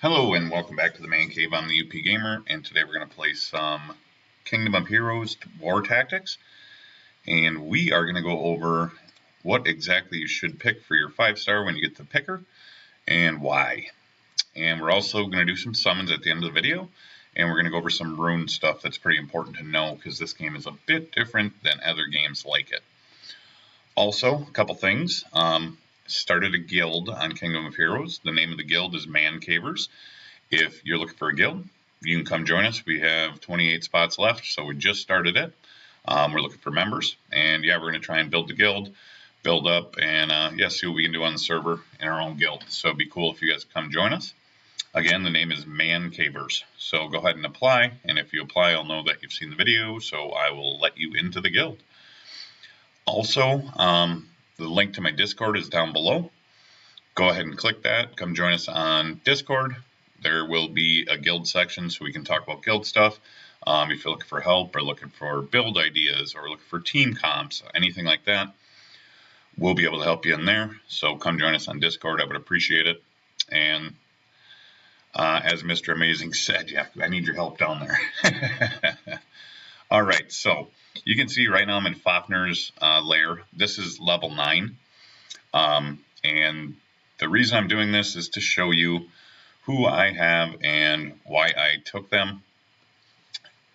Hello and welcome back to the Man Cave. I'm the UP Gamer, and today we're going to play some Kingdom of Heroes War Tactics, and we are going to go over what exactly you should pick for your 5-star when you get the picker, and why. And we're also going to do some summons at the end of the video, and we're going to go over some rune stuff that's pretty important to know because this game is a bit different than other games like it. Also, a couple things. Started a guild on Kingdom of Heroes. The name of the guild is ManCavers. If you're looking for a guild, you can come join us. We have 28 spots left, so we just started it. We're looking for members, and yeah, we're going to try and build the guild, build up, and see what we can do on the server in our own guild. So it'd be cool if you guys come join us. Again, the name is ManCavers. So go ahead and apply, and if you apply, I'll know that you've seen the video, so I will let you into the guild. Also, the link to my Discord is down below. Go ahead and click that. Come join us on Discord. There will be a guild section so we can talk about guild stuff. If you're looking for help or looking for build ideas or looking for team comps, anything like that, we'll be able to help you in there. So come join us on Discord. I would appreciate it. And as Mr. Amazing said, yeah, I need your help down there. All right, so you can see right now I'm in Fafnir's lair. This is level 9. And the reason I'm doing this is to show you who I have and why I took them.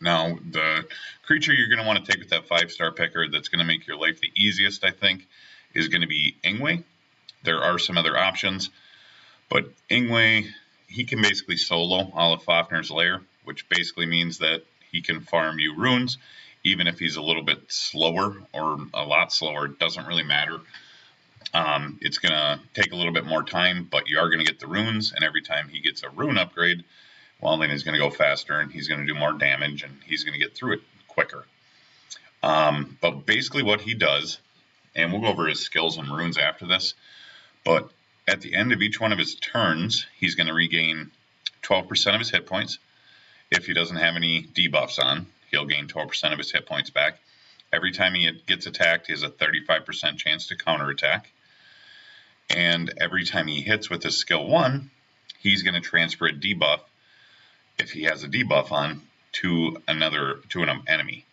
Now, the creature you're going to want to take with that 5-star picker that's going to make your life the easiest, I think, is going to be Ingway. There are some other options, but Ingway, he can basically solo all of Fafnir's lair, which basically means that he can farm you runes, even if he's a little bit slower or a lot slower. It doesn't really matter. It's going to take a little bit more time, but you are going to get the runes, and every time he gets a rune upgrade, well, then he's going to go faster, and he's going to do more damage, and he's going to get through it quicker. But basically what he does, and we'll go over his skills and runes after this, but at the end of each one of his turns, he's going to regain 12% of his hit points. If he doesn't have any debuffs on, he'll gain 12% of his hit points back. Every time he gets attacked, he has a 35% chance to counterattack. And every time he hits with his skill 1, he's going to transfer a debuff, if he has a debuff on, to an enemy.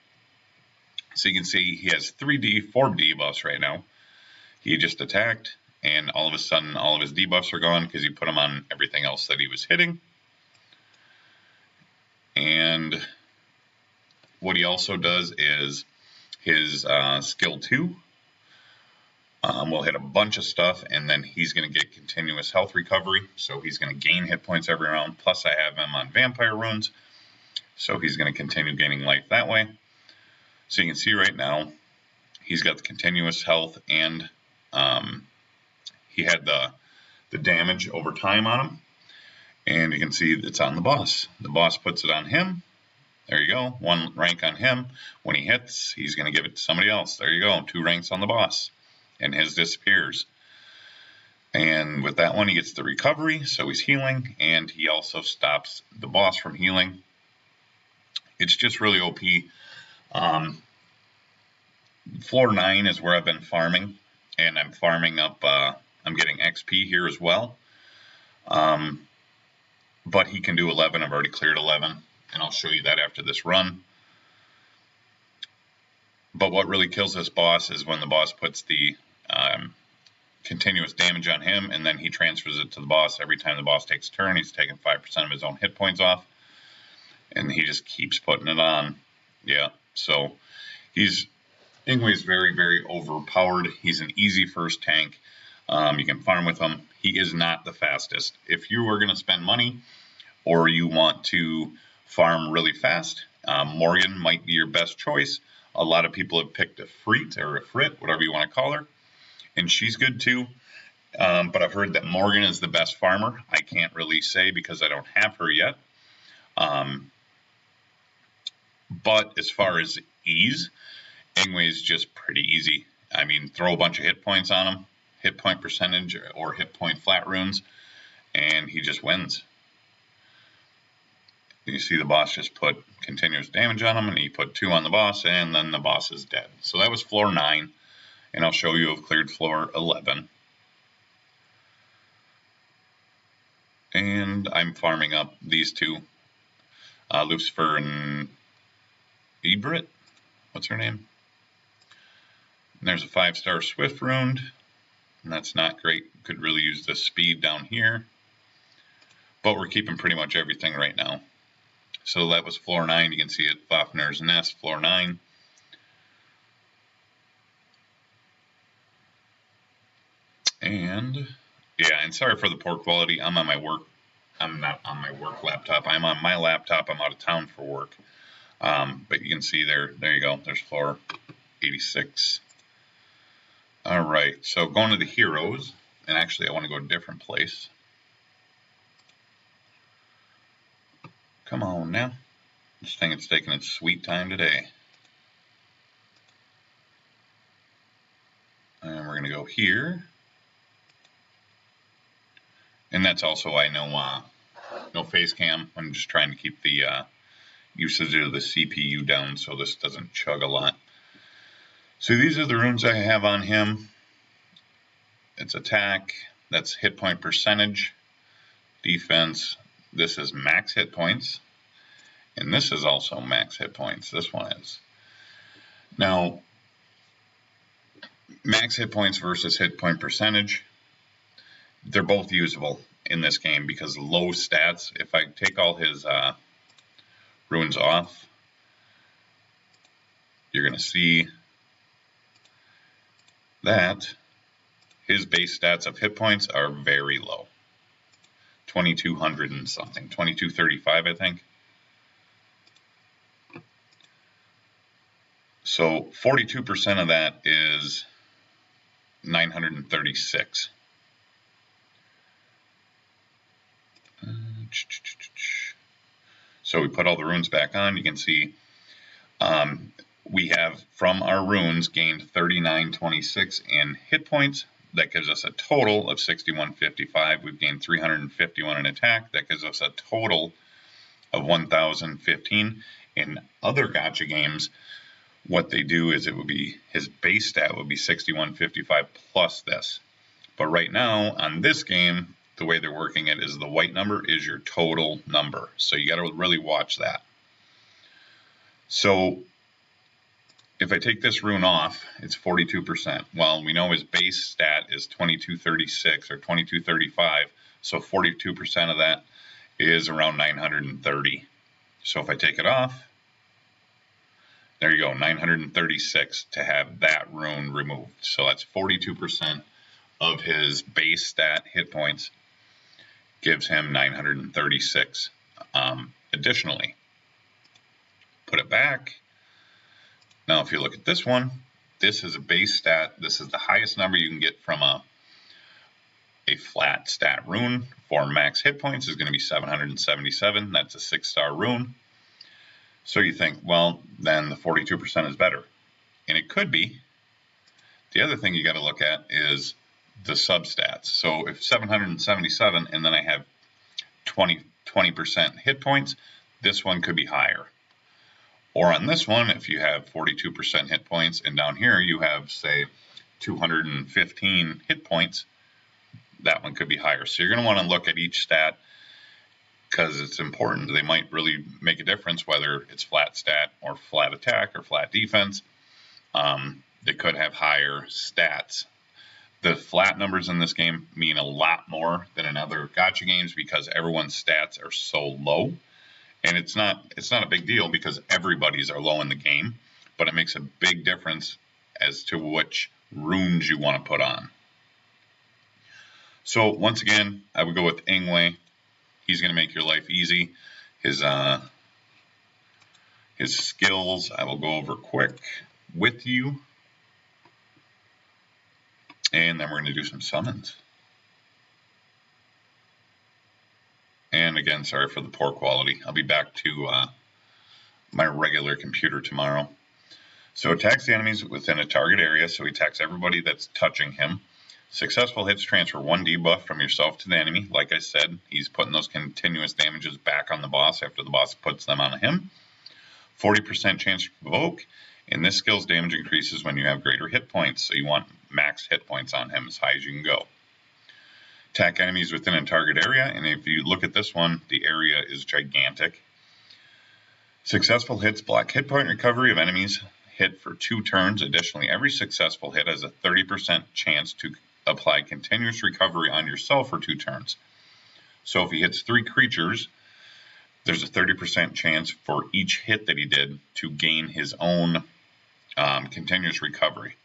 So you can see he has 4 debuffs right now. He just attacked, and all of a sudden all of his debuffs are gone because he put them on everything else that he was hitting. And what he also does is his skill 2 will hit a bunch of stuff, and then he's going to get continuous health recovery. So he's going to gain hit points every round. Plus I have him on vampire runes, so he's going to continue gaining life that way. So you can see right now he's got the continuous health, and he had the damage over time on him. And you can see it's on the boss. The boss puts it on him. There you go, 1 rank on him. When he hits, he's going to give it to somebody else. There you go, 2 ranks on the boss. And his disappears. And with that one, he gets the recovery, so he's healing. And he also stops the boss from healing. It's just really OP. Floor 9 is where I've been farming. And I'm farming up, I'm getting XP here as well. But he can do 11. I've already cleared 11, and I'll show you that after this run. But what really kills this boss is when the boss puts the continuous damage on him, and then he transfers it to the boss. Every time the boss takes a turn, he's taking 5% of his own hit points off, and he just keeps putting it on. Yeah, so Ingway's very, very overpowered. He's an easy first tank. You can farm with him. He is not the fastest. If you are going to spend money or you want to farm really fast, Morgan might be your best choice. A lot of people have picked a Freet or a Frit, whatever you want to call her, and she's good too. But I've heard that Morgan is the best farmer. I can't really say because I don't have her yet. But as far as ease, Ingway's just pretty easy. I mean, throw a bunch of hit points on him, hit point percentage or hit point flat runes, and he just wins. You see the boss just put continuous damage on him, and he put 2 on the boss, and then the boss is dead. So that was floor 9, and I'll show you I've cleared floor 11. And I'm farming up these two, Lucifer and Ebrit. What's her name? And there's a 5-star Swift Rune, and that's not great. Could really use the speed down here. But we're keeping pretty much everything right now. So that was floor 9. You can see it, Fafner's Nest, floor 9. And yeah, and sorry for the poor quality. I'm on my work. I'm not on my work laptop. I'm on my laptop. I'm out of town for work. But you can see there you go. There's floor 86. All right, so going to the heroes, and actually I want to go to a different place. Come on now. This thing is taking its sweet time today. And we're going to go here. And that's also, I know, no face cam. I'm just trying to keep the usage of the CPU down so this doesn't chug a lot. So these are the runes I have on him. It's attack, that's hit point percentage, defense, this is max hit points, and this is also max hit points, this one is. Now, max hit points versus hit point percentage, they're both usable in this game because low stats, if I take all his runes off, you're going to see that his base stats of hit points are very low. 2200 and something, 2235 I think. So 42% of that is 936. So we put all the runes back on. You can see we have from our runes gained 3926 in hit points. That gives us a total of 6155. We've gained 351 in attack. That gives us a total of 1015. In other gacha games, what they do is it would be his base stat would be 6155 plus this. But right now on this game, the way they're working it is the white number is your total number. So you got to really watch that. So if I take this rune off, it's 42%. Well, we know his base stat is 2236 or 2235. So 42% of that is around 930. So if I take it off, there you go, 936 to have that rune removed. So that's 42% of his base stat hit points gives him 936. Additionally, put it back. Now, if you look at this one, this is a base stat. This is the highest number you can get from a flat stat rune for max hit points is going to be 777. That's a 6-star rune. So you think, well, then the 42% is better. And it could be. The other thing you got to look at is the substats. So if 777 and then I have 20% hit points, this one could be higher. Or on this one, if you have 42% hit points and down here you have, say, 215 hit points, that one could be higher. So you're going to want to look at each stat because it's important. They might really make a difference whether it's flat stat or flat attack or flat defense. They could have higher stats. The flat numbers in this game mean a lot more than in other gacha games because everyone's stats are so low. And it's not a big deal because everybody's are low in the game, but it makes a big difference as to which runes you want to put on. So once again, I would go with Ingway. He's going to make your life easy. His skills I will go over quick with you. And then we're going to do some summons. And again, sorry for the poor quality. I'll be back to my regular computer tomorrow. So attacks the enemies within a target area. So he attacks everybody that's touching him. Successful hits transfer 1 debuff from yourself to the enemy. Like I said, he's putting those continuous damages back on the boss after the boss puts them on him. 40% chance to provoke. And this skill's damage increases when you have greater hit points. So you want max hit points on him as high as you can go. Attack enemies within a target area, and if you look at this one, the area is gigantic. Successful hits block hit point recovery of enemies hit for 2 turns. Additionally, every successful hit has a 30% chance to apply continuous recovery on yourself for 2 turns. So if he hits 3 creatures, there's a 30% chance for each hit that he did to gain his own continuous recovery.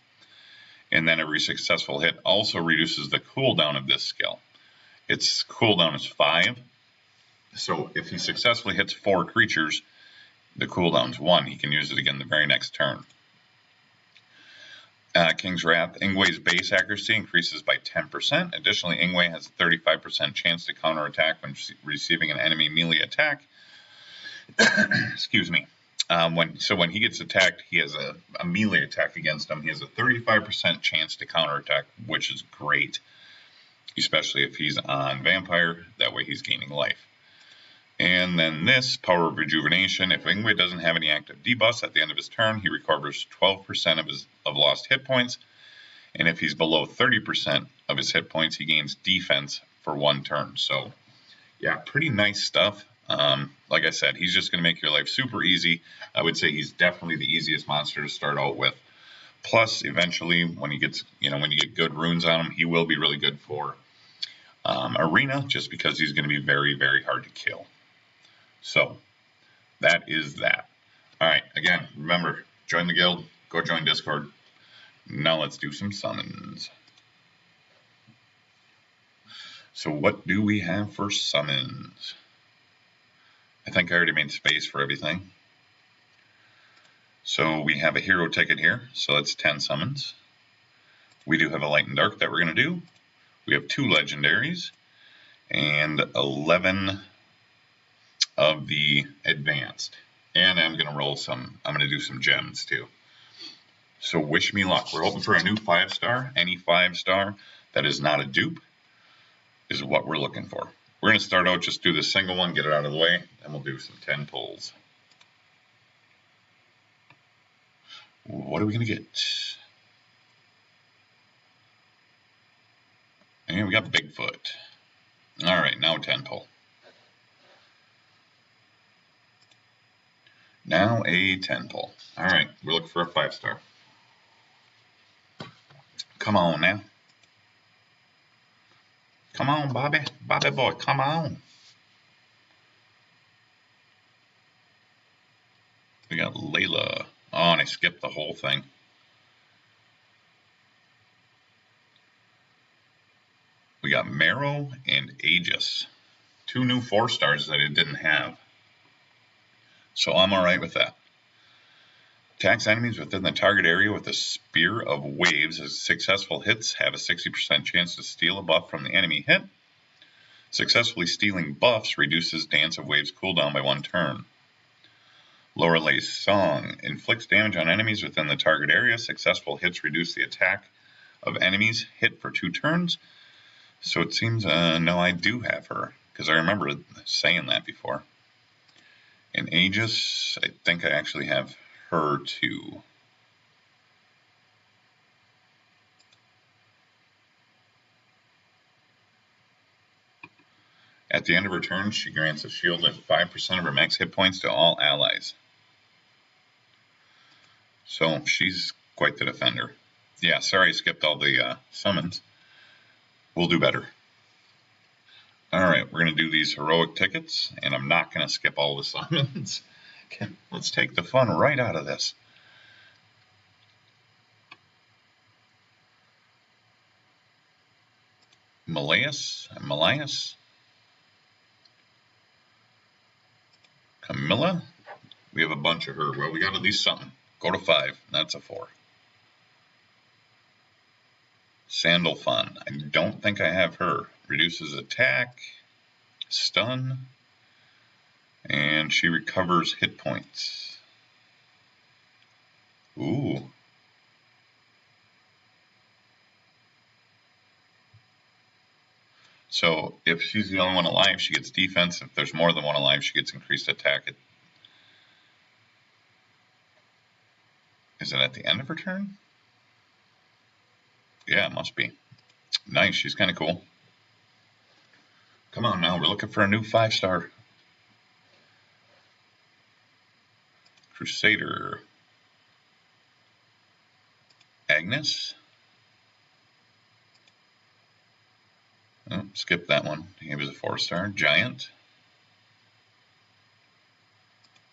And then every successful hit also reduces the cooldown of this skill. Its cooldown is 5. So if he successfully hits 4 creatures, the cooldown's 1. He can use it again the very next turn. King's Wrath. Ingway's base accuracy increases by 10%. Additionally, Ingway has a 35% chance to counterattack when receiving an enemy melee attack. Excuse me. When he gets attacked, he has a melee attack against him. He has a 35% chance to counterattack, which is great, especially if he's on Vampire. That way he's gaining life. And then this, Power of Rejuvenation. If Ingway doesn't have any active debuffs at the end of his turn, he recovers 12% of lost hit points. And if he's below 30% of his hit points, he gains defense for 1 turn. So, yeah, pretty nice stuff. Like I said, he's just going to make your life super easy. I would say he's definitely the easiest monster to start out with. Plus, eventually, when he gets, when you get good runes on him, he will be really good for Arena, just because he's going to be very, very hard to kill. So, that is that. Alright, again, remember, join the guild, go join Discord. Now let's do some summons. So what do we have for summons? I think I already made space for everything. So we have a hero ticket here, so that's 10 summons. We do have a light and dark that we're going to do. We have 2 legendaries and 11 of the advanced. And I'm going to do some gems too. So wish me luck. We're hoping for a new 5-star. Any 5-star that is not a dupe is what we're looking for. We're going to start out, just do the single one, get it out of the way, and we'll do some 10 pulls. What are we going to get? And we got Bigfoot. Alright, now 10 pull. Now a 10 pull. Alright, we're looking for a 5-star. Come on now. Come on, Bobby. Bobby boy, come on. We got Layla. Oh, and I skipped the whole thing. We got Marrow and Aegis. 2 new 4-stars that it didn't have. So I'm alright with that. Attacks enemies within the target area with a Spear of Waves. As successful hits have a 60% chance to steal a buff from the enemy hit. Successfully stealing buffs reduces Dance of Waves cooldown by 1 turn. Loreley's Song inflicts damage on enemies within the target area. Successful hits reduce the attack of enemies hit for 2 turns. So it seems, no, I do have her, because I remember saying that before. And Aegis, I think I actually have her too. At the end of her turn, she grants a shield of 5% of her max hit points to all allies. So she's quite the defender. Yeah, sorry I skipped all the summons. We'll do better. Alright, we're going to do these heroic tickets, and I'm not going to skip all the summons. Okay, let's take the fun right out of this. Melias, Camilla. We have a bunch of her. Well, we got at least something. Go to 5. That's a 4. Sandalfon. I don't think I have her. Reduces attack, stun, and she recovers hit points. Ooh. So if she's the only one alive, she gets defense. If there's more than one alive, she gets increased attack. Is it at the end of her turn? Yeah, it must be. Nice, she's kind of cool. Come on now, we're looking for a new 5-star. Crusader. Agnes. Oh, skip that one. He was a 4-star. Giant.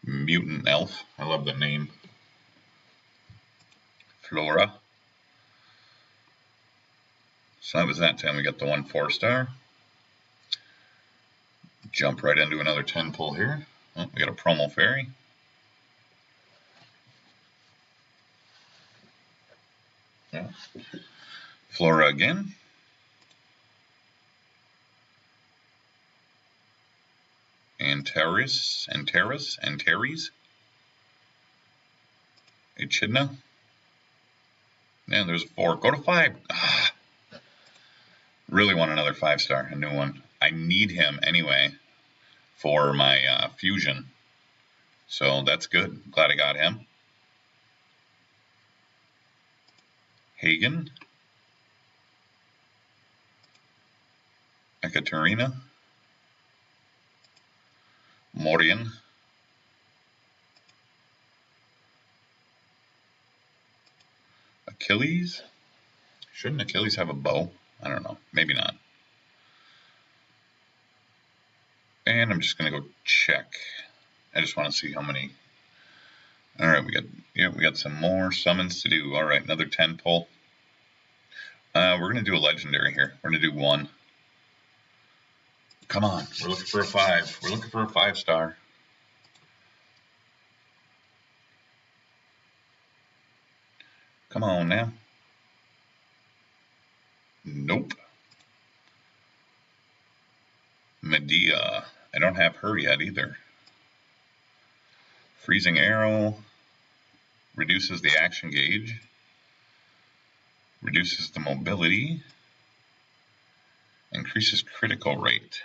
Mutant Elf. I love the name. Flora. So that was that time. We got the 1 4-star. Jump right into another 10 pull here. Oh, we got a promo fairy. Yeah. Flora again. Antares. Echidna. Yeah, there's a 4. Go to 5. Ah, really want another 5-star, a new one. I need him anyway for my fusion. So that's good. Glad I got him. Hagen. Ekaterina. Morian. Achilles. Shouldn't Achilles have a bow? I don't know. Maybe not. And I'm just going to go check. I just want to see how many. All right, we got some more summons to do. All right, another 10 pull. We're going to do a legendary here. We're going to do 1. Come on, we're looking for a 5. We're looking for a 5-star. Come on now. Nope. Medea. I don't have her yet either. Freezing Arrow. Reduces the action gauge. Reduces the mobility. Increases critical rate.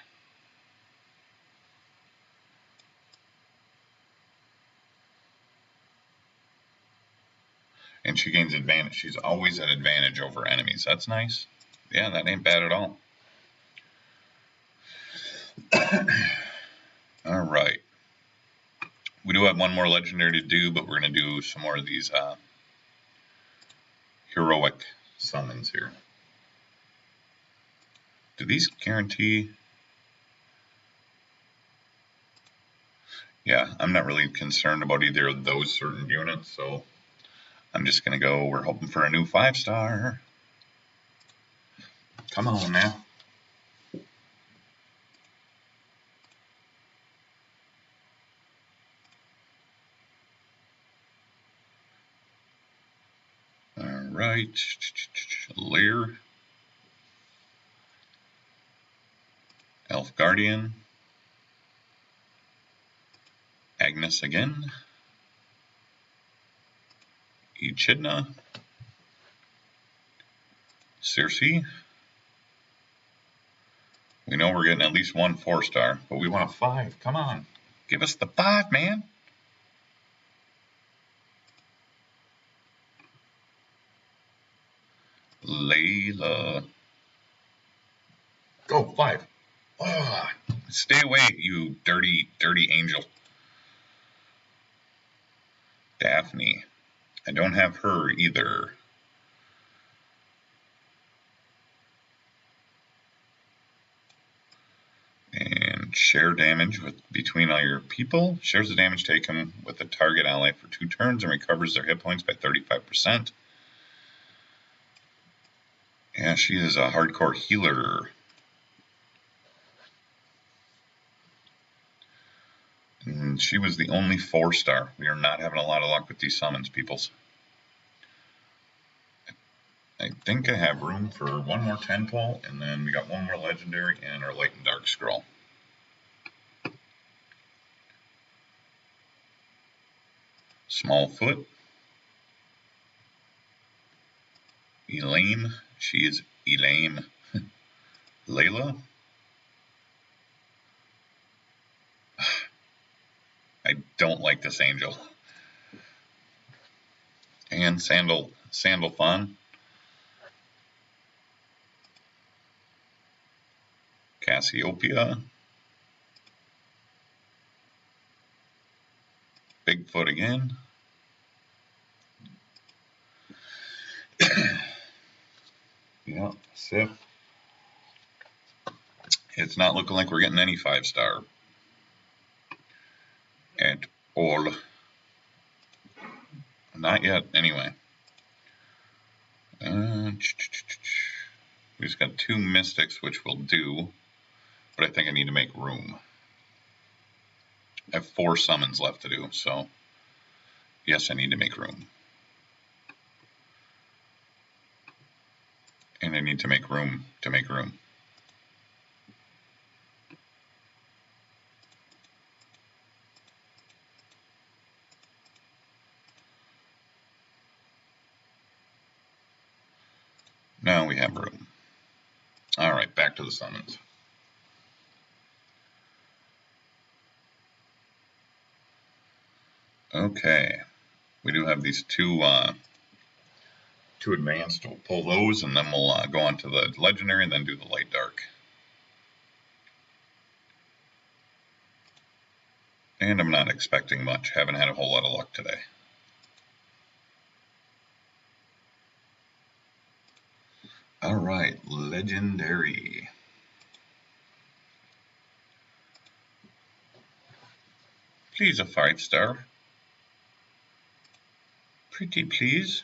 And she gains advantage. She's always at advantage over enemies. That's nice. Yeah, that ain't bad at all. All right. We do have one more legendary to do, but we're going to do some more of these heroic summons here. Do these guarantee? Yeah, I'm not really concerned about either of those certain units, so I'm just going to go, we're hoping for a new 5-star. Come on now. All right. Lear. Elf Guardian. Agnes again. Echidna. Circe. We know we're getting at least 1 4-star, but we want a 5. Come on. Give us the 5, man. Layla. Go, 5. Oh, stay away, you dirty, dirty angel. Daphne. I don't have her either. And share damage between all your people. Shares the damage taken with a target ally for 2 turns and recovers their hit points by 35%. Yeah, she is a hardcore healer. And she was the only 4-star. We are not having a lot of luck with these summons, peoples. I think I have room for 1 more 10 pull, and then we got 1 more legendary and our light and dark scroll. Smallfoot. Elaine. She is Elaine. Layla. I don't like this angel. And Sandal Fun. Cassiopeia. Bigfoot again. Yeah, Sif. It's not looking like we're getting any 5-star at all. Not yet, anyway. We just got 2 mystics, which will do, but I think I need to make room. I have 4 summons left to do, so yes, I need to make room. And I need to make room to make room. Now we have room. Alright, back to the summons. Okay, we do have these two advanced. We'll pull those, and then we'll go on to the legendary, and then do the light dark. And I'm not expecting much. Haven't had a whole lot of luck today. All right, legendary. Please a 5-star. Pretty please.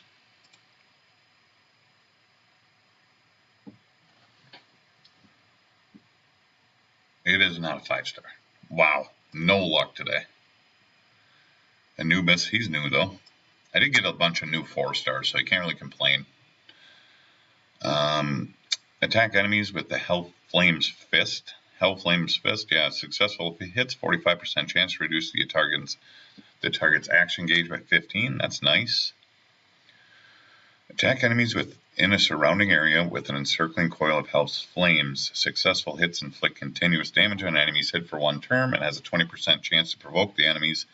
It is not a 5-star. Wow, no luck today. Anubis, he's new though. I did get a bunch of new 4-stars, so I can't really complain. Attack enemies with the Hell Flames Fist. Hell Flames Fist, yeah, successful if it hits, 45% chance to reduce the target's action gauge by 15. That's nice. Attack enemies within a surrounding area with an encircling coil of Hell's Flames. Successful hits inflict continuous damage on enemies hit for 1 turn and has a 20% chance to provoke the enemies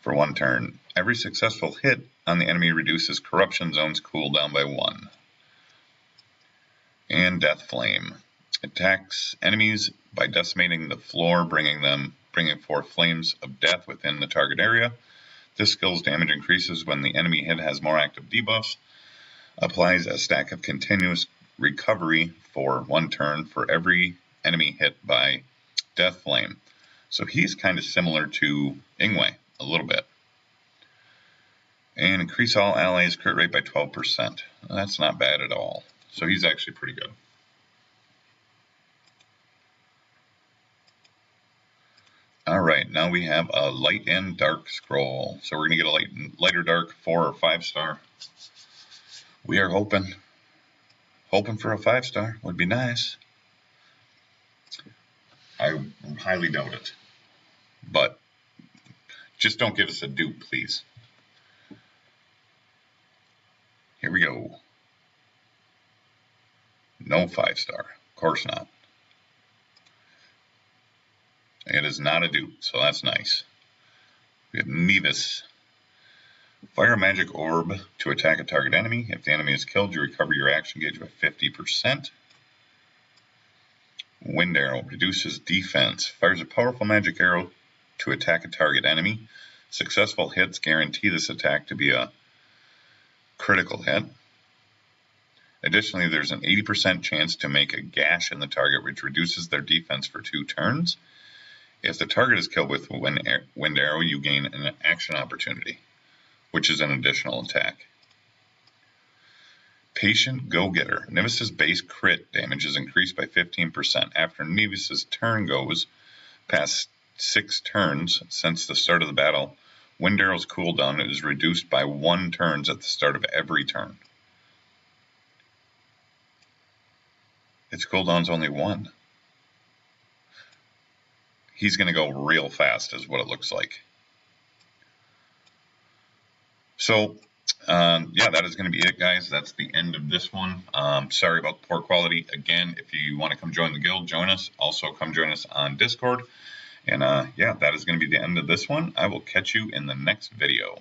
for 1 turn. Every successful hit on the enemy reduces Corruption Zone's cooldown by 1. And Death Flame. Attacks enemies by decimating the floor, bringing forth flames of death within the target area. This skill's damage increases when the enemy hit has more active debuffs. Applies a stack of continuous recovery for 1 turn for every enemy hit by Death Flame. So he's kind of similar to Ingway, a little bit. And increase all allies' crit rate by 12%. That's not bad at all. So he's actually pretty good. Alright, now we have a light and dark scroll. So we're going to get a lighter dark 4 or 5-star. We are hoping for a 5-star. Would be nice. I highly doubt it. But just don't give us a dupe, please. Here we go. No 5-star. Of course not. It is not a dupe, so that's nice. We have Nevis. Fire a magic orb to attack a target enemy. If the enemy is killed, you recover your action gauge by 50%. Wind Arrow reduces defense. Fires a powerful magic arrow to attack a target enemy. Successful hits guarantee this attack to be a critical hit. Additionally, there's an 80% chance to make a gash in the target, which reduces their defense for 2 turns. If the target is killed with Wind Arrow, you gain an action opportunity, which is an additional attack. Patient Go-Getter. Nevis's base crit damage is increased by 15%. After Nevis's turn goes past 6 turns since the start of the battle, Wind Arrow's cooldown is reduced by 1 turn at the start of every turn. Its cooldown's only 1. He's going to go real fast is what it looks like. So, yeah, that is going to be it, guys. That's the end of this one. Sorry about the poor quality. Again, if you want to come join the guild, join us. Also, come join us on Discord. And, yeah, that is going to be the end of this one. I will catch you in the next video.